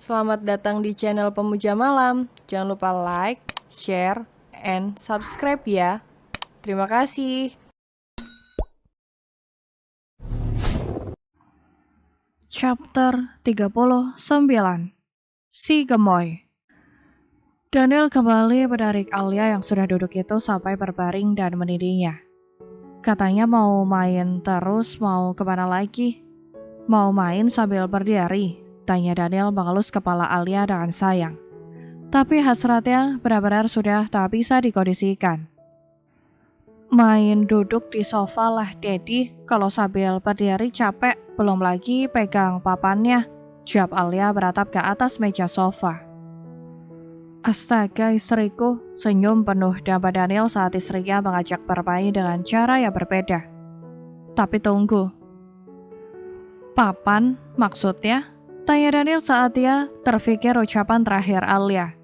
Selamat datang di channel Pemuja Malam. Jangan lupa like, share, and subscribe ya. Terima kasih. Chapter 39. Si Gemoy. Daniel kembali menarik Alia yang sudah duduk itu sampai berbaring dan mendidinya. Katanya mau main terus, mau kemana lagi? Mau main sambil berdiri? Tanya Daniel mengelus kepala Alia dengan sayang. Tapi hasratnya benar-benar sudah tak bisa dikondisikan. Main duduk di sofa lah, Dedi. Kalau sambil berdiri capek, belum lagi pegang papannya. Jawab Alia beratap ke atas meja sofa. Astaga istriku, senyum penuh damba Daniel saat istrinya mengajak bermain dengan cara yang berbeda. Tapi tunggu. Papan maksudnya? Tanya Daniel saat dia terfikir ucapan terakhir Alia.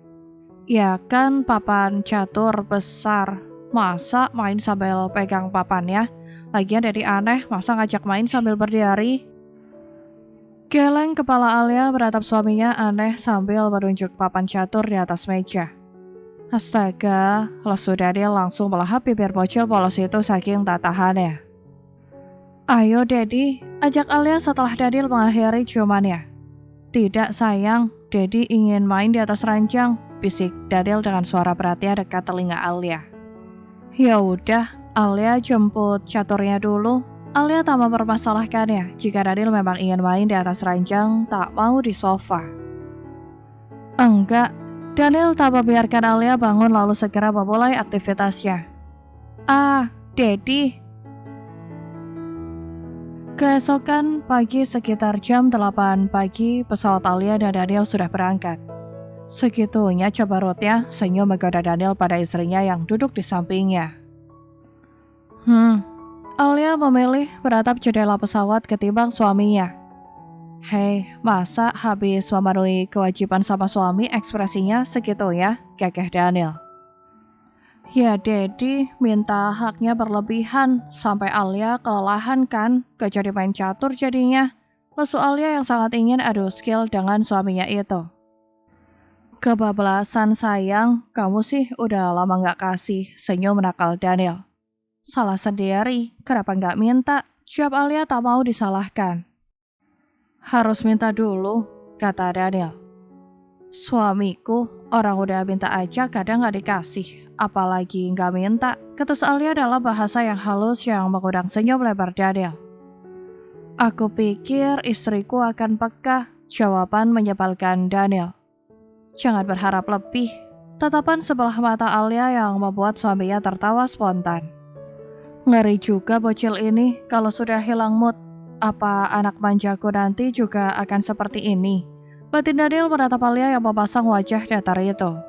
Ya kan papan catur besar. Masa main sambil pegang papannya? Lagian jadi aneh, masa ngajak main sambil berdiri? Geleng kepala Alia beratap suaminya aneh sambil menunjuk papan catur di atas meja. Astaga, lesu Daniel langsung melahap bibir bocil polos itu saking tak tahannya. Ayo Dedi, ajak Alia setelah Daniel mengakhiri ciumannya. Tidak sayang, Dedi ingin main di atas ranjang, bisik Daniel dengan suara beratnya dekat telinga Alia. Ya udah, Alia jemput caturnya dulu. Alia tak mempermasalahkannya jika Daniel memang ingin main di atas ranjang, tak mau di sofa. Enggak, Daniel tak membiarkan Alia bangun lalu segera memulai aktivitasnya. Dedi. Keesokan pagi sekitar jam 8 pagi, pesawat Alia dan Daniel sudah berangkat. Segitunya cemerutnya senyum menggoda Daniel pada istrinya yang duduk di sampingnya. Alia memilih beratap jendela pesawat ketimbang suaminya. Hei, masa habis memenuhi kewajiban sama suami ekspresinya segitu ya, gagah Daniel. Ya Dedi, minta haknya berlebihan, sampai Alia kelelahan kan, gak jadi main catur jadinya. Lesu Alia yang sangat ingin adu skill dengan suaminya itu. Kebablasan sayang, kamu sih udah lama gak kasih, senyum menakal Daniel. Salah sendiri, kenapa gak minta? Jawab Alia tak mau disalahkan. Harus minta dulu, kata Daniel. Suamiku, orang udah minta aja kadang gak dikasih, apalagi gak minta, ketus Alia dalam bahasa yang halus yang mengundang senyum lebar Daniel. Aku pikir istriku akan peka, jawaban menyebalkan Daniel. Jangan berharap lebih, tatapan sebelah mata Alia yang membuat suaminya tertawa spontan. Ngeri juga bocil ini kalau sudah hilang mood. Apa anak manjaku nanti juga akan seperti ini? Batin Daniel menatap Alia yang memasang wajah datar itu.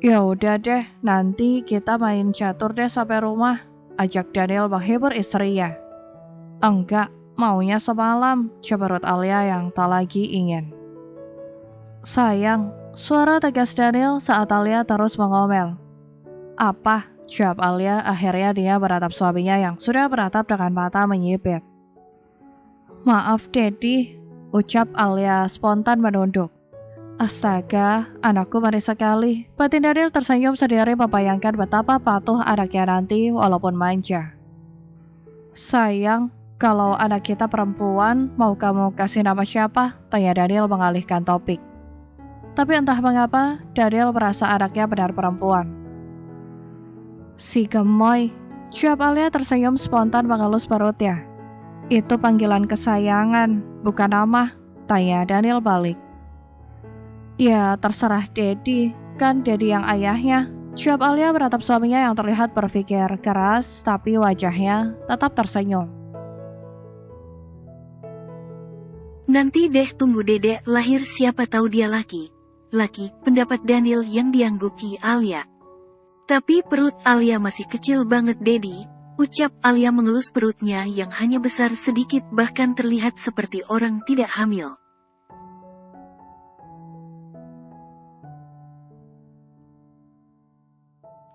Ya udah deh, nanti kita main catur deh sampai rumah, ajak Daniel menghibur istrinya. Enggak, maunya semalam, cemerut Alia yang tak lagi ingin. Sayang, suara tegas Daniel saat Alia terus mengomel. Apa? Jawab Alia, akhirnya dia beratap suaminya yang sudah beratap dengan mata menyipit. Maaf Dedi, ucap Alia spontan menunduk. Astaga, anakku manis sekali. Batin Daniel tersenyum sendiri membayangkan betapa patuh anaknya nanti walaupun manja. Sayang, kalau anak kita perempuan, mau kamu kasih nama siapa? Tanya Daniel mengalihkan topik. Tapi entah mengapa, Daniel merasa anaknya benar perempuan. Si Gemoy, jawab Alia tersenyum spontan mengelus perutnya. Itu panggilan kesayangan, bukan nama, tanya Daniel balik. Ya terserah Dedi, kan Dedi yang ayahnya, jawab Alia beratap suaminya yang terlihat berpikir keras tapi wajahnya tetap tersenyum. Nanti deh tunggu dedek lahir siapa tahu dia laki. Laki, pendapat Daniel yang diangguki Alia. Tapi perut Alia masih kecil banget Dedi, ucap Alia mengelus perutnya yang hanya besar sedikit bahkan terlihat seperti orang tidak hamil.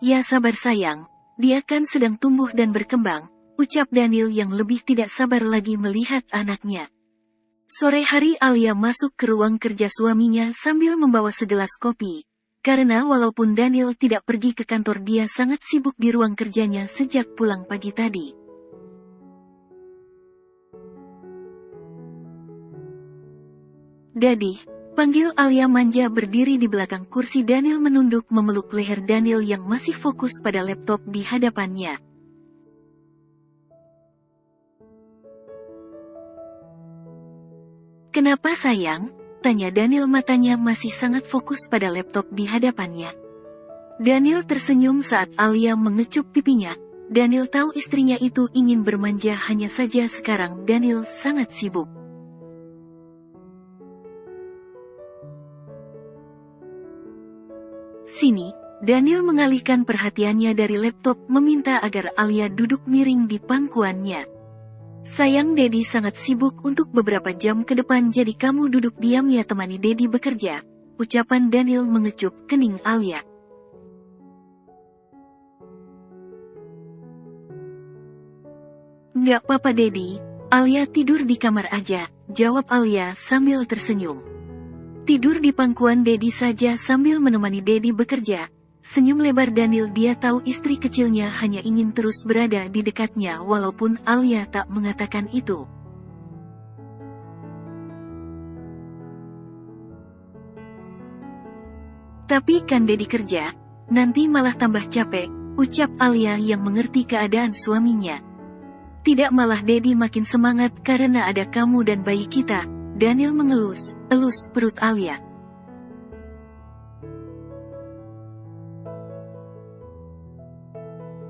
Ya sabar sayang, dia kan sedang tumbuh dan berkembang, ucap Daniel yang lebih tidak sabar lagi melihat anaknya. Sore hari Alia masuk ke ruang kerja suaminya sambil membawa segelas kopi. Karena walaupun Daniel tidak pergi ke kantor, dia sangat sibuk di ruang kerjanya sejak pulang pagi tadi. "Daddy," panggil Alia manja berdiri di belakang kursi Daniel menunduk memeluk leher Daniel yang masih fokus pada laptop di hadapannya. "Kenapa sayang?" tanya Daniel, matanya masih sangat fokus pada laptop di hadapannya. Daniel tersenyum saat Alia mengecup pipinya. Daniel tahu istrinya itu ingin bermanja, hanya saja sekarang Daniel sangat sibuk. "Sini." Daniel mengalihkan perhatiannya dari laptop, meminta agar Alia duduk miring di pangkuannya. "Sayang, Dedi sangat sibuk untuk beberapa jam ke depan, jadi kamu duduk diam ya, temani Dedi bekerja," ucapan Daniel mengecup kening Alia. "Nggak apa-apa Dedi, Alia tidur di kamar aja," jawab Alia sambil tersenyum. Tidur di pangkuan Dedi saja sambil menemani Dedi bekerja. Senyum lebar Daniel, dia tahu istri kecilnya hanya ingin terus berada di dekatnya walaupun Alia tak mengatakan itu. "Tapi kan Dedi kerja, nanti malah tambah capek," ucap Alia yang mengerti keadaan suaminya. "Tidak, malah Dedi makin semangat karena ada kamu dan bayi kita," Daniel mengelus-elus perut Alia.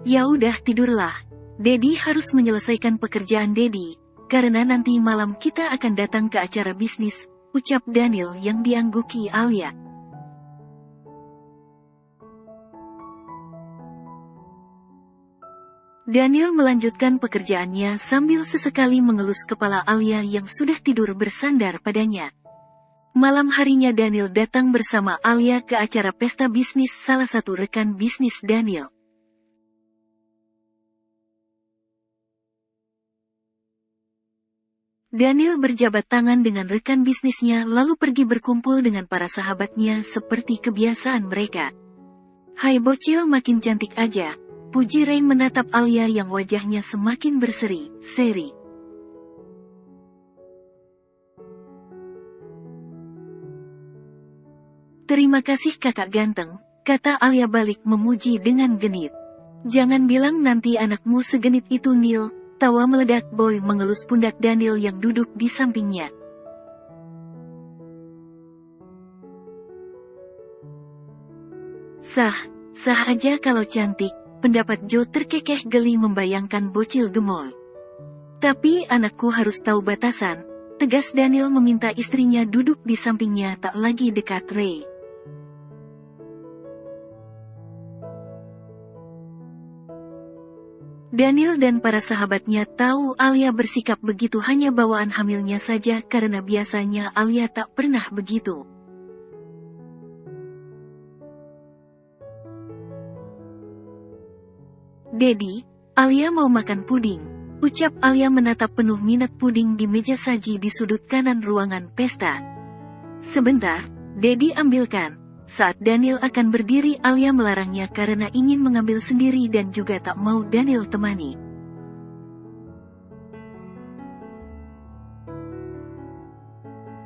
"Ya udah, tidurlah. Dedi harus menyelesaikan pekerjaan Dedi, karena nanti malam kita akan datang ke acara bisnis," ucap Daniel yang diangguki Alia. Daniel melanjutkan pekerjaannya sambil sesekali mengelus kepala Alia yang sudah tidur bersandar padanya. Malam harinya Daniel datang bersama Alia ke acara pesta bisnis salah satu rekan bisnis Daniel. Daniel berjabat tangan dengan rekan bisnisnya lalu pergi berkumpul dengan para sahabatnya seperti kebiasaan mereka. "Hai bocil, makin cantik aja," puji Ray menatap Alia yang wajahnya semakin berseri-seri. "Terima kasih kakak ganteng," kata Alia balik memuji dengan genit. "Jangan bilang nanti anakmu segenit itu Neil," tawa meledak Boy mengelus pundak Daniel yang duduk di sampingnya. Sah aja kalau cantik," pendapat Joe terkekeh geli membayangkan bocil gemoy. "Tapi anakku harus tahu batasan," tegas Daniel meminta istrinya duduk di sampingnya tak lagi dekat Ray. Daniel dan para sahabatnya tahu Alia bersikap begitu hanya bawaan hamilnya saja karena biasanya Alia tak pernah begitu. "Dedi, Alia mau makan puding," ucap Alia menatap penuh minat puding di meja saji di sudut kanan ruangan pesta. "Sebentar, Dedi ambilkan." Saat Daniel akan berdiri, Alia melarangnya karena ingin mengambil sendiri dan juga tak mau Daniel temani.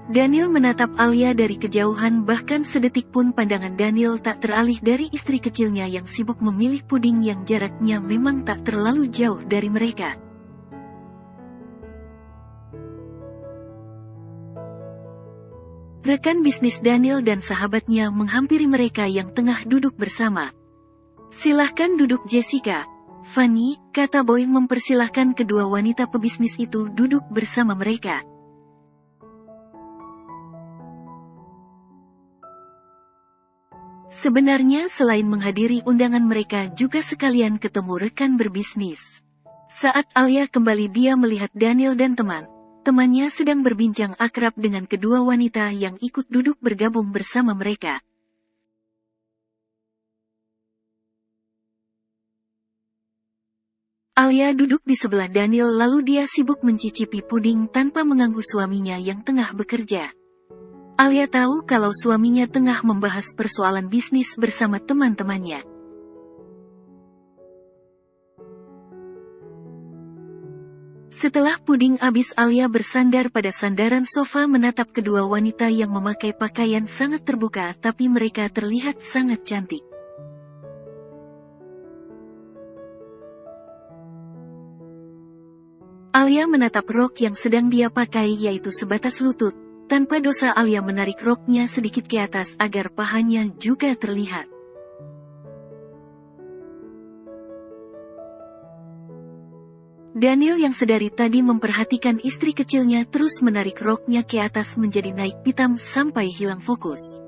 Daniel menatap Alia dari kejauhan, bahkan sedetik pun pandangan Daniel tak teralih dari istri kecilnya yang sibuk memilih puding yang jaraknya memang tak terlalu jauh dari mereka. Rekan bisnis Daniel dan sahabatnya menghampiri mereka yang tengah duduk bersama. "Silahkan duduk Jessica, Fanny," kata Boy mempersilahkan kedua wanita pebisnis itu duduk bersama mereka. Sebenarnya selain menghadiri undangan mereka juga sekalian ketemu rekan berbisnis. Saat Alia kembali, dia melihat Daniel dan temannya sedang berbincang akrab dengan kedua wanita yang ikut duduk bergabung bersama mereka. Alia duduk di sebelah Daniel lalu dia sibuk mencicipi puding tanpa mengganggu suaminya yang tengah bekerja. Alia tahu kalau suaminya tengah membahas persoalan bisnis bersama teman-temannya. Setelah puding habis, Alia bersandar pada sandaran sofa menatap kedua wanita yang memakai pakaian sangat terbuka tapi mereka terlihat sangat cantik. Alia menatap rok yang sedang dia pakai yaitu sebatas lutut. Tanpa dosa Alia menarik roknya sedikit ke atas agar pahanya juga terlihat. Daniel yang sedari tadi memperhatikan istri kecilnya terus menarik roknya ke atas menjadi naik pitam sampai hilang fokus.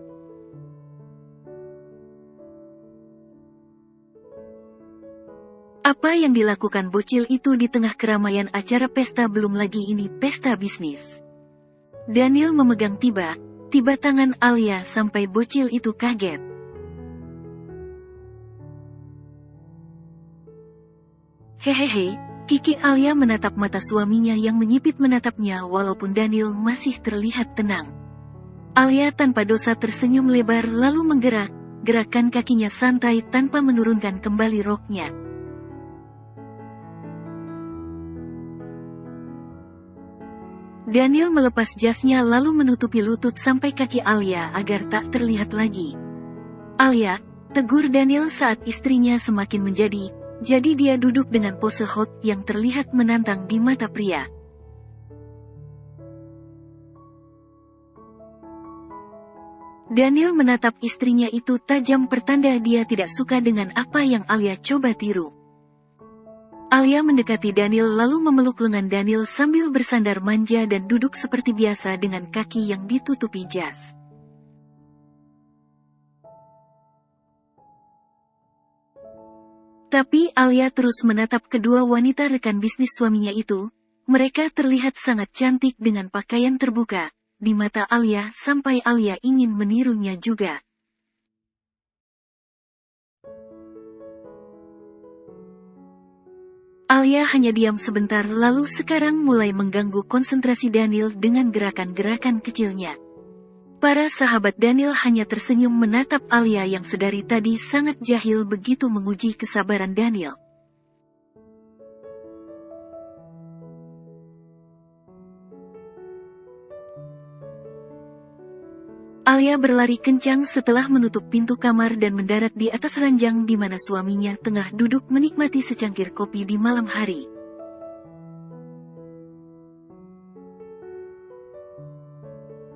Apa yang dilakukan bocil itu di tengah keramaian acara pesta, belum lagi ini pesta bisnis. Daniel memegang tiba tangan Alia sampai bocil itu kaget. Hehehe, Kiki. Alia menatap mata suaminya yang menyipit menatapnya walaupun Daniel masih terlihat tenang. Alia tanpa dosa tersenyum lebar lalu gerakan kakinya santai tanpa menurunkan kembali roknya. Daniel melepas jasnya lalu menutupi lutut sampai kaki Alia agar tak terlihat lagi. Alia, tegur Daniel saat istrinya semakin menjadi, jadi dia duduk dengan pose hot yang terlihat menantang di mata pria. Daniel menatap istrinya itu tajam, pertanda dia tidak suka dengan apa yang Alia coba tiru. Alia mendekati Daniel lalu memeluk lengan Daniel sambil bersandar manja dan duduk seperti biasa dengan kaki yang ditutupi jas. Tapi Alia terus menatap kedua wanita rekan bisnis suaminya itu. Mereka terlihat sangat cantik dengan pakaian terbuka di mata Alia sampai Alia ingin menirunya juga. Alia hanya diam sebentar lalu sekarang mulai mengganggu konsentrasi Daniel dengan gerakan-gerakan kecilnya. Para sahabat Daniel hanya tersenyum menatap Alia yang sedari tadi sangat jahil begitu menguji kesabaran Daniel. Alia berlari kencang setelah menutup pintu kamar dan mendarat di atas ranjang di mana suaminya tengah duduk menikmati secangkir kopi di malam hari.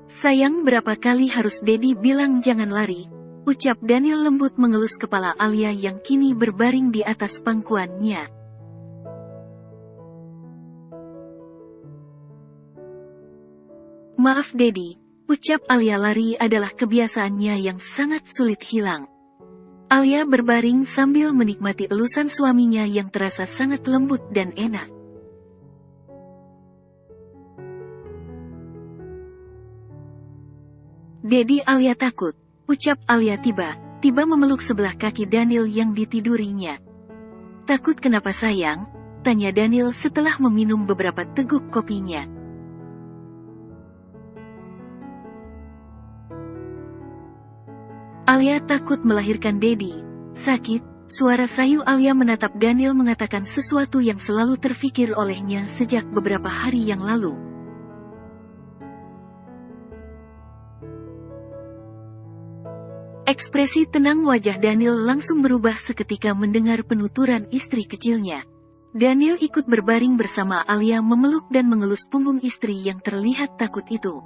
Sayang, berapa kali harus Dedi bilang jangan lari, ucap Daniel lembut mengelus kepala Alia yang kini berbaring di atas pangkuannya. Maaf Dedi, ucap Alia. Lari adalah kebiasaannya yang sangat sulit hilang. Alia berbaring sambil menikmati elusan suaminya yang terasa sangat lembut dan enak. Dedi, Alia takut, ucap Alia tiba-tiba memeluk sebelah kaki Daniel yang ditidurinya. Takut kenapa sayang? Tanya Daniel setelah meminum beberapa teguk kopinya. Alia takut melahirkan Dedi. Sakit, suara sayu Alia menatap Daniel mengatakan sesuatu yang selalu terfikir olehnya sejak beberapa hari yang lalu. Ekspresi tenang wajah Daniel langsung berubah seketika mendengar penuturan istri kecilnya. Daniel ikut berbaring bersama Alia memeluk dan mengelus punggung istri yang terlihat takut itu.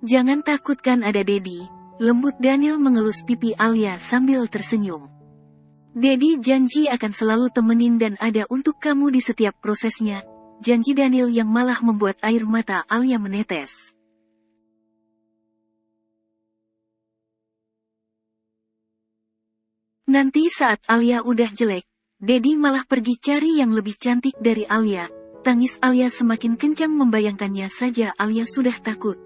Jangan takut kan, ada Dedi, lembut Daniel mengelus pipi Alia sambil tersenyum. Dedi janji akan selalu temenin dan ada untuk kamu di setiap prosesnya. Janji Daniel yang malah membuat air mata Alia menetes. Nanti saat Alia udah jelek, Dedi malah pergi cari yang lebih cantik dari Alia. Tangis Alia semakin kencang, membayangkannya saja Alia sudah takut.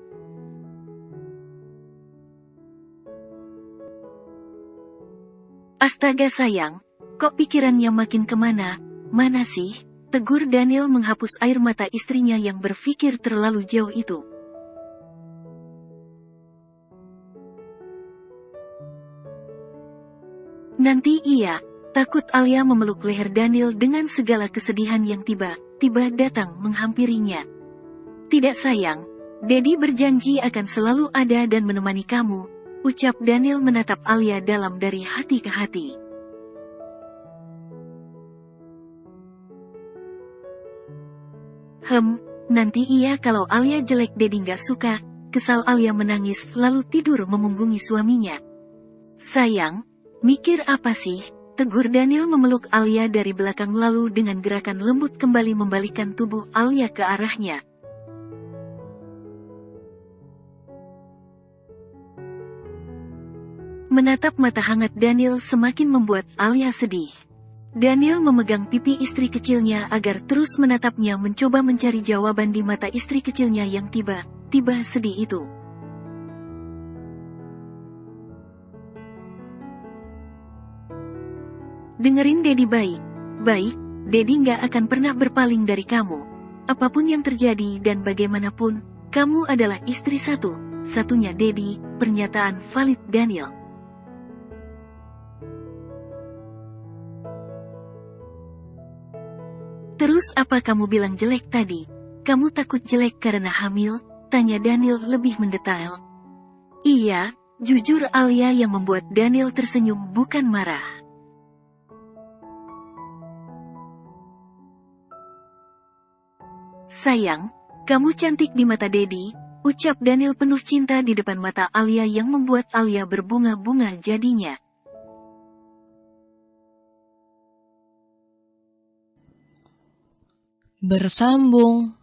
Astaga sayang, kok pikirannya makin kemana, mana sih? Tegur Daniel menghapus air mata istrinya yang berpikir terlalu jauh itu. Nanti iya, takut Alia memeluk leher Daniel dengan segala kesedihan yang tiba-tiba datang menghampirinya. Tidak sayang, Daddy berjanji akan selalu ada dan menemani kamu, ucap Daniel menatap Alia dalam dari hati ke hati. Nanti iya kalau Alia jelek Daddy gak suka, kesal Alia menangis lalu tidur memunggungi suaminya. Sayang, mikir apa sih? Tegur Daniel memeluk Alia dari belakang lalu dengan gerakan lembut kembali membalikkan tubuh Alia ke arahnya. Menatap mata hangat Daniel semakin membuat Alia sedih. Daniel memegang pipi istri kecilnya agar terus menatapnya mencoba mencari jawaban di mata istri kecilnya yang tiba-tiba sedih itu. Dengerin Daddy baik, Daddy gak akan pernah berpaling dari kamu. Apapun yang terjadi dan bagaimanapun, kamu adalah istri satu-satunya Daddy, pernyataan valid Daniel. Terus apa kamu bilang jelek tadi? Kamu takut jelek karena hamil? Tanya Daniel lebih mendetail. Iya, jujur Alia yang membuat Daniel tersenyum bukan marah. Sayang, kamu cantik di mata Daddy, ucap Daniel penuh cinta di depan mata Alia yang membuat Alia berbunga-bunga jadinya. Bersambung.